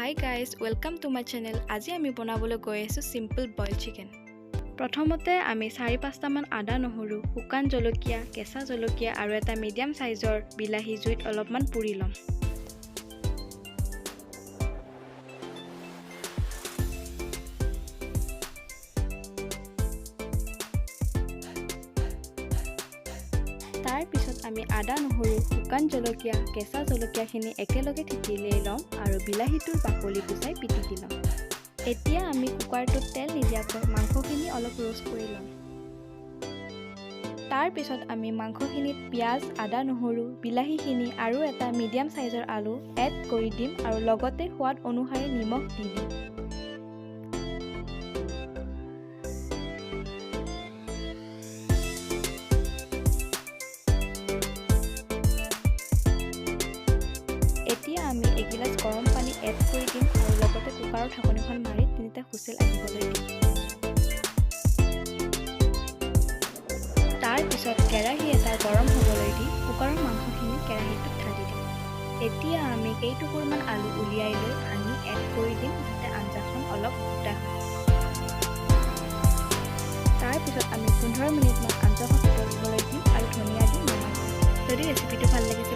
Hi guys, welcome to my channel. আজি আমি বনাবলৈ গৈ আছো সিম্পল বইল চিকেন। প্ৰথমতে আমি 4-5টা মান আদা নহৰু, শুকান জলকীয়া, কেঁচা জলকীয়া আৰু এটা মিডিয়াম সাইজৰ বিলাহী জুইত অলপমান পুৰি লম। তাৰ পিছত আমি আদা নহৰু, শুকান জলকীয়া, কেঁচা জলকীয়াখিনি একেলগে থেতিলাই লম আৰু বিলাহীটোৰ বাকলি গুচাই পিটিকি লম। এতিয়া আমি কুকাৰটোত তেল নিদিয়াকৈ মাংসখিনি অলপ ৰোষ্ট কৰি লম। তাৰ পিছত আমি মাংসখিনিত পিঁয়াজ, আদা নহৰু, বিলাহীখিনি আৰু এটা মিডিয়াম সাইজৰ আলু এড কৰি দিম আৰু লগতে সোৱাদ অনুসাৰে নিমখ দি দিম। এতিয়া আমি এগিলাচ গৰম পানী এড কৰি দিম আৰু লগতে কুকাৰৰ ঢাকনিখন মাৰি 3টা হুইচেল আহিবলৈ দিম। তাৰ পিছত কেৰাহী এটা গৰম হ'বলৈ দি কুকাৰৰ মাংসখিনি কেৰাহীটোত ঢালি দিম। এতিয়া আমি কেইটুকুৰমান আলু উলিয়াই লৈ ভাঙি এড কৰি দিম যাতে আঞ্জাখন অলপ গোটা হয়। তাৰ পিছত আমি 15 মিনিটমান আঞ্জাখন উতলিবলৈ দিম আৰু ধনিয়া দি নমাই দিম। যদি ৰেচিপিটো ভাল লাগিছে